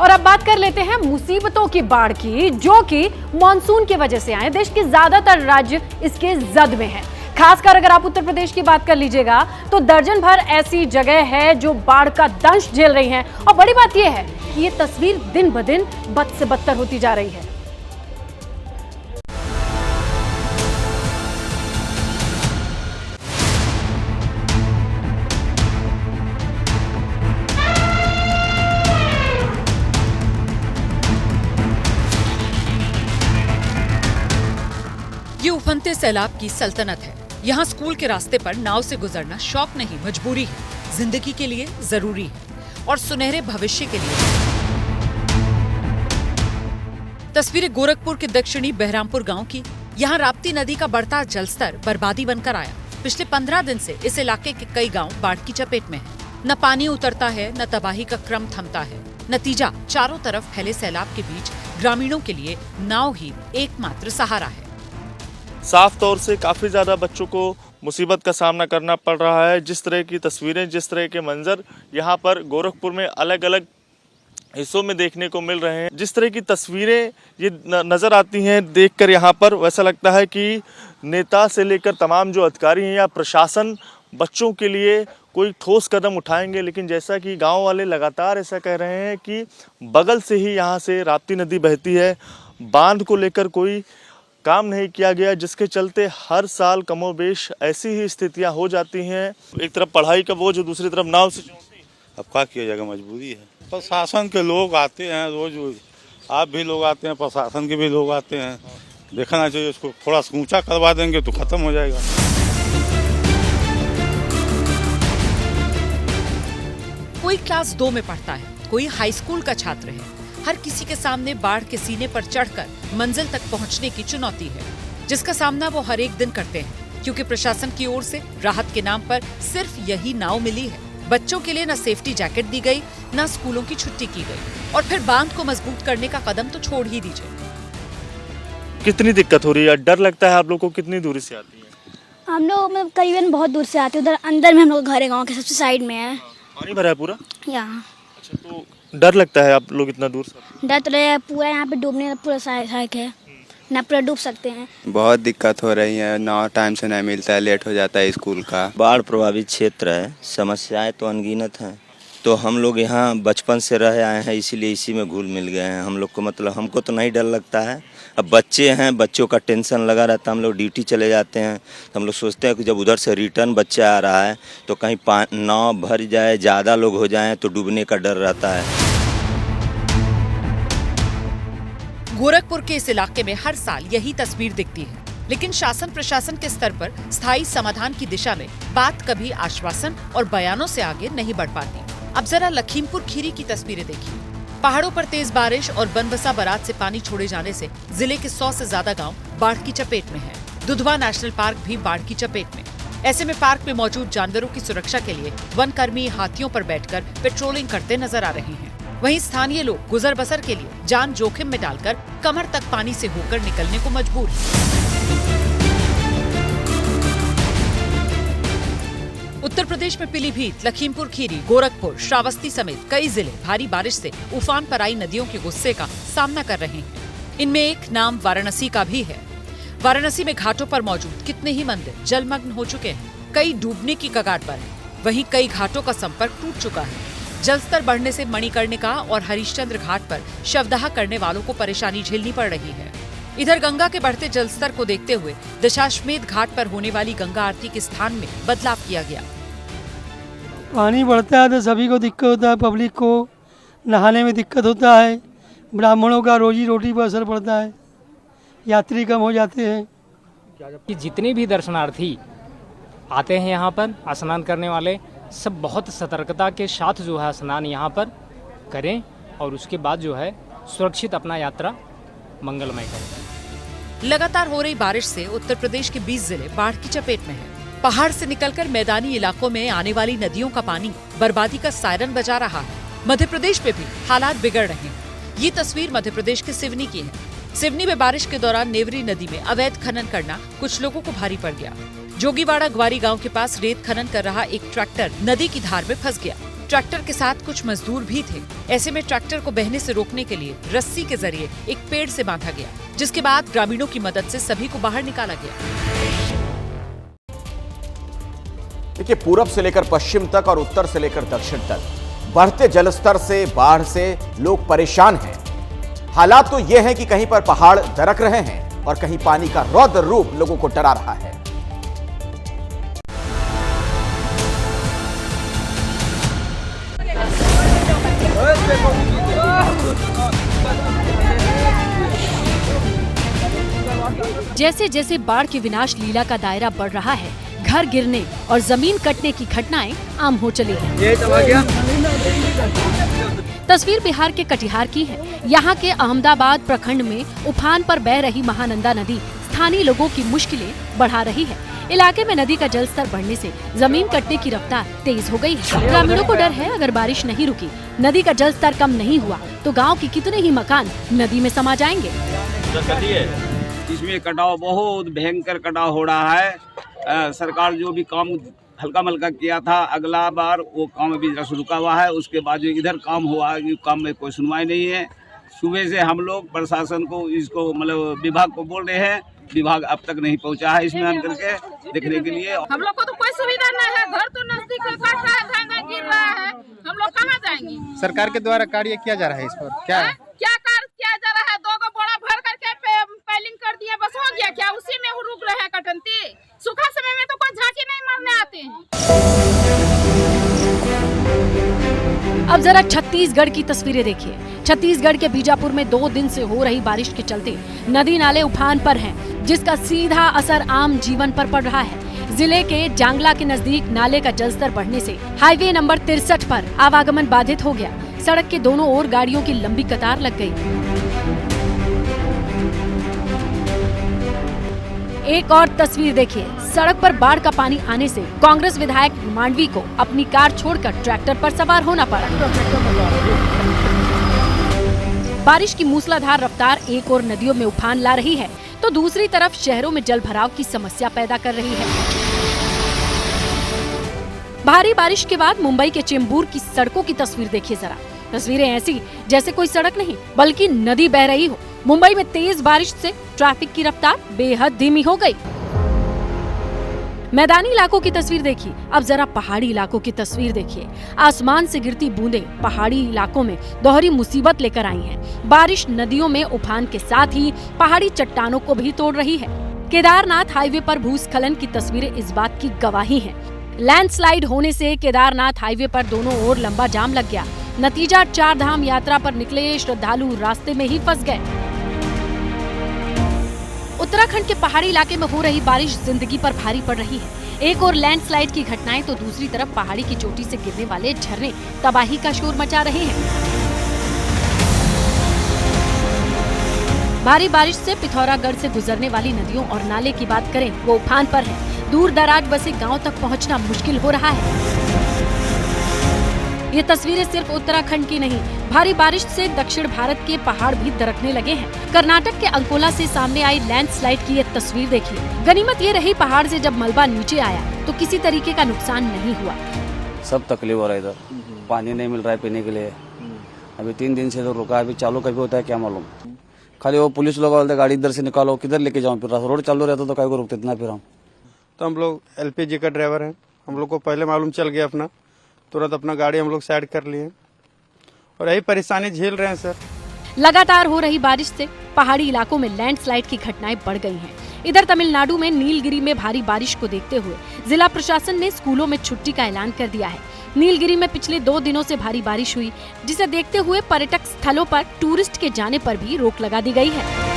और अब बात कर लेते हैं मुसीबतों की बाढ़ की, जो कि मॉनसून की वजह से आए। देश के ज्यादातर राज्य इसके जद में हैं। खासकर अगर आप उत्तर प्रदेश की बात कर लीजिएगा तो दर्जन भर ऐसी जगह है जो बाढ़ का दंश झेल रही हैं। और बड़ी बात यह है कि ये तस्वीर दिन ब दिन बद से बदतर होती जा रही है। ये उफनते सैलाब की सल्तनत है। यहाँ स्कूल के रास्ते पर नाव से गुजरना शौक नहीं, मजबूरी है, जिंदगी के लिए जरूरी है और सुनहरे भविष्य के लिए। तस्वीरें गोरखपुर के दक्षिणी बहरामपुर गांव की। यहाँ राप्ती नदी का बढ़ता जलस्तर बर्बादी बनकर आया। पिछले 15 दिन से इस इलाके के कई गांव बाढ़ की चपेट में हैं। न पानी उतरता है, न तबाही का क्रम थमता है। नतीजा, चारों तरफ फैले सैलाब के बीच ग्रामीणों के लिए नाव ही एकमात्र सहारा है। साफ तौर से काफ़ी ज़्यादा बच्चों को मुसीबत का सामना करना पड़ रहा है। जिस तरह की तस्वीरें, जिस तरह के मंजर यहाँ पर गोरखपुर में अलग अलग हिस्सों में देखने को मिल रहे हैं, जिस तरह की तस्वीरें ये नज़र आती हैं देखकर यहाँ पर, वैसा लगता है कि नेता से लेकर तमाम जो अधिकारी हैं या प्रशासन बच्चों के लिए कोई ठोस कदम उठाएंगे। लेकिन जैसा कि गाँव वाले लगातार ऐसा कह रहे हैं कि बगल से ही यहाँ से राप्ती नदी बहती है, बांध को लेकर कोई काम नहीं किया गया, जिसके चलते हर साल कमोबेश ऐसी ही स्थितियां हो जाती हैं। एक तरफ पढ़ाई का बोझ, दूसरी तरफ नाव से चुनौती। अब क्या किया जाएगा, मजबूरी है। प्रशासन के लोग आते हैं रोज, आप भी लोग आते हैं, प्रशासन के भी लोग आते हैं। देखना चाहिए, उसको थोड़ा ऊंचा करवा देंगे तो खत्म हो जाएगा। कोई क्लास 2 में पढ़ता है, कोई हाई स्कूल का छात्र है। हर किसी के सामने बाढ़ के सीने पर चढ़कर मंजिल तक पहुंचने की चुनौती है, जिसका सामना वो हर एक दिन करते हैं। क्योंकि प्रशासन की ओर से राहत के नाम पर सिर्फ यही नाव मिली है। बच्चों के लिए न सेफ्टी जैकेट दी गई, न स्कूलों की छुट्टी की गई, और फिर बांध को मजबूत करने का कदम तो छोड़ ही दीजिए। कितनी दिक्कत हो रही है, डर लगता है आप लोग को? कितनी दूरी से आती है? हम लोग मतलब करीबन बहुत दूर से आते हैं। उधर अंदर में हम लोग घर है, गाँव के सबसे साइड में है। पानी भरा है पूरा यहाँ। अच्छा, तो डर लगता है आप लोग इतना दूर से? डर तो रहे, पूरा यहाँ पे डूबने का पूरा सहायक है ना, पूरा डूब सकते हैं। बहुत दिक्कत हो रही है, नाव टाइम से नहीं मिलता है, लेट हो जाता है स्कूल का। बाढ़ प्रभावित क्षेत्र है, समस्याएं तो अनगिनत हैं। तो हम लोग यहाँ बचपन से रह आए हैं, इसीलिए इसी में घुल मिल गए हैं। हम लोग को मतलब हमको तो नहीं डर लगता है। अब बच्चे हैं, बच्चों का टेंशन लगा रहता है। हम लोग ड्यूटी चले जाते हैं तो हम लोग सोचते हैं कि जब उधर से रिटर्न बच्चा आ रहा है तो कहीं नाव भर जाए, ज़्यादा लोग हो जाएं तो डूबने का डर रहता है। गोरखपुर के इस इलाके में हर साल यही तस्वीर दिखती है, लेकिन शासन प्रशासन के स्तर पर स्थायी समाधान की दिशा में बात कभी आश्वासन और बयानों से आगे नहीं बढ़ पाती। अब जरा लखीमपुर खीरी की तस्वीरें देखिए। पहाड़ों पर तेज बारिश और बनबसा बराज से पानी छोड़े जाने से जिले के 100 से ज्यादा गांव बाढ़ की चपेट में हैं। दुधवा नेशनल पार्क भी बाढ़ की चपेट में। ऐसे में पार्क में मौजूद जानवरों की सुरक्षा के लिए वन कर्मी हाथियों पर बैठकर पेट्रोलिंग करते नजर आ रहे हैं। वहीं स्थानीय लोग गुजर बसर के लिए जान जोखिम में डालकर कमर तक पानी से होकर निकलने को मजबूर हैं। उत्तर प्रदेश में पीलीभीत, लखीमपुर खीरी, गोरखपुर, श्रावस्ती समेत कई जिले भारी बारिश से उफान पर आई नदियों के गुस्से का सामना कर रहे हैं। इनमें एक नाम वाराणसी का भी है। वाराणसी में घाटों पर मौजूद कितने ही मंदिर जलमग्न हो चुके हैं, कई डूबने की कगार पर हैं। वहीं कई घाटों का संपर्क टूट चुका है। जलस्तर बढ़ने से मणिकर्णिका और हरिश्चंद्र घाट पर शवदाह करने वालों को परेशानी झेलनी पड़ रही है। इधर गंगा के बढ़ते जलस्तर को देखते हुए दशाश्वमेध घाट पर होने वाली गंगा आरती के स्थान में बदलाव किया गया। पानी बढ़ता है तो सभी को दिक्कत होता है, पब्लिक को नहाने में दिक्कत होता है, ब्राह्मणों का रोजी रोटी पर असर पड़ता है, यात्री कम हो जाते हैं। कि जितने भी दर्शनार्थी आते हैं यहाँ पर स्नान करने वाले, सब बहुत सतर्कता के साथ जो है स्नान यहाँ पर करें और उसके बाद जो है सुरक्षित अपना यात्रा मंगलमय करें। लगातार हो रही बारिश से उत्तर प्रदेश के 20 जिले बाढ़ की चपेट में हैं। पहाड़ से निकलकर मैदानी इलाकों में आने वाली नदियों का पानी बर्बादी का सायरन बजा रहा है। मध्य प्रदेश में भी हालात बिगड़ रहे हैं। ये तस्वीर मध्य प्रदेश के सिवनी की है। सिवनी में बारिश के दौरान नेवरी नदी में अवैध खनन करना कुछ लोगों को भारी पड़ गया। जोगीवाड़ा ग्वारी गांव के पास रेत खनन कर रहा एक ट्रैक्टर नदी की धार में फंस गया। ट्रैक्टर के साथ कुछ मजदूर भी थे। ऐसे में ट्रैक्टर को बहने से रोकने के लिए रस्सी के जरिए एक पेड़ से बांधा गया, जिसके बाद ग्रामीणों की मदद से सभी को बाहर निकाला गया। देखिए, पूरब से लेकर पश्चिम तक और उत्तर से लेकर दक्षिण तक बढ़ते जलस्तर से, बाढ़ से लोग परेशान हैं। हालात तो ये हैं कि कहीं पर पहाड़ दरक रहे हैं और कहीं पानी का रौद्र रूप लोगों को डरा रहा है। जैसे जैसे बाढ़ की विनाश लीला का दायरा बढ़ रहा है, घर गिरने और जमीन कटने की घटनाएं आम हो चली हैं। तस्वीर बिहार के कटिहार की है। यहाँ के अहमदाबाद प्रखंड में उफान पर बह रही महानंदा नदी स्थानीय लोगों की मुश्किलें बढ़ा रही है। इलाके में नदी का जलस्तर बढ़ने से जमीन कटने की रफ्तार तेज हो गई है। ग्रामीणों को डर है, अगर बारिश नहीं रुकी, नदी का जलस्तर कम नहीं हुआ तो गाँव के कितने ही मकान नदी में समा जाएंगे। इसमें कटाव बहुत भयंकर कटाव हो रहा है। सरकार जो भी काम हल्का मल्का किया था, अगला बार वो काम अभी रुका हुआ है। उसके बाद जो इधर काम हुआ, काम में कोई सुनवाई नहीं है। सुबह से हम लोग प्रशासन को इसको मतलब विभाग को बोल रहे हैं, विभाग अब तक नहीं पहुंचा है इसमें आन करके देखने के लिए। हम लोग को तो कोई सुविधा नहीं है, घर तो नजदीक है, गिर रहा है, हम लोग कहाँ जाएंगे? सरकार के द्वारा कार्य किया जा रहा है इस पर क्या कार्य किया जा रहा है? 2 बोरा भर करके पैलिंग कर दिया, बस हो गया क्या? उसी में रुक रहे हैं कटंती। सूखा समय में तो कोई झांकी नहीं मारने आते हैं। अब जरा छत्तीसगढ़ की तस्वीरें देखिए। छत्तीसगढ़ के बीजापुर में 2 दिन से हो रही बारिश के चलते नदी नाले उफान पर हैं, जिसका सीधा असर आम जीवन पर पड़ रहा है। जिले के जांगला के नजदीक नाले का जलस्तर बढ़ने से हाईवे नंबर 63 पर आवागमन बाधित हो गया। सड़क के दोनों ओर गाड़ियों की लंबी कतार लग गई। एक और तस्वीर देखिए। सड़क पर बाढ़ का पानी आने से कांग्रेस विधायक मांडवी को अपनी कार छोड़कर ट्रैक्टर पर सवार होना पड़ा। बारिश की मूसलाधार रफ्तार एक और नदियों में उफान ला रही है, तो दूसरी तरफ शहरों में जल भराव की समस्या पैदा कर रही है। भारी बारिश के बाद मुंबई के चेंबूर की सड़कों की तस्वीर देखिए जरा। तस्वीरें ऐसी जैसे कोई सड़क नहीं बल्कि नदी बह रही हो। मुंबई में तेज बारिश से ट्रैफिक की रफ्तार बेहद धीमी हो गई। मैदानी इलाकों की तस्वीर देखिए। अब जरा पहाड़ी इलाकों की तस्वीर देखिए। आसमान से गिरती बूंदें पहाड़ी इलाकों में दोहरी मुसीबत लेकर आई हैं। बारिश नदियों में उफान के साथ ही पहाड़ी चट्टानों को भी तोड़ रही है। केदारनाथ हाईवे पर भूस्खलन की तस्वीरें इस बात की गवाही हैं। लैंडस्लाइड होने से केदारनाथ हाईवे पर दोनों ओर लंबा जाम लग गया। नतीजा 4 धाम यात्रा पर निकले श्रद्धालु रास्ते में ही फंस गए। उत्तराखंड के पहाड़ी इलाके में हो रही बारिश जिंदगी पर भारी पड़ रही है। एक और लैंडस्लाइड की घटनाएं तो दूसरी तरफ पहाड़ी की चोटी से गिरने वाले झरने तबाही का शोर मचा रहे हैं। भारी बारिश से पिथौरागढ़ से गुजरने वाली नदियों और नाले की बात करें, वो उफान पर है। दूर दराज बसे गांव तक पहुंचना मुश्किल हो रहा है। ये तस्वीरें सिर्फ उत्तराखंड की नहीं, भारी बारिश से दक्षिण भारत के पहाड़ भी दरकने लगे हैं। कर्नाटक के अंकोला से सामने आई लैंडस्लाइड की ये तस्वीर देखिए। गनीमत ये रही पहाड़ से जब मलबा नीचे आया तो किसी तरीके का नुकसान नहीं हुआ। सब तकलीफ हो रहा है, इधर पानी नहीं मिल रहा है पीने के लिए। अभी 3 दिन से तो रुका है, अभी चालू कभी होता है क्या मालूम। खाली वो पुलिस लोग बोलते गाड़ी इधर से निकालो, किधर लेके जाऊँ, फिर रोड चालू रहता तो कहीं को रुकते इतना। फिर हम तो हम लोग LPG का ड्राइवर हैं, हम लोग को पहले मालूम चल गया अपना, तुरंत अपना गाड़ी हम लोग साइड कर लिए और यही परेशानी झेल रहे हैं सर। लगातार हो रही बारिश से पहाड़ी इलाकों में लैंडस्लाइड की घटनाएं बढ़ गई हैं। इधर तमिलनाडु में नीलगिरी में भारी बारिश को देखते हुए जिला प्रशासन ने स्कूलों में छुट्टी का ऐलान कर दिया है। नीलगिरी में पिछले 2 दिनों से भारी बारिश हुई, जिसे देखते हुए पर्यटक स्थलों पर टूरिस्ट के जाने पर भी रोक लगा दी गई है।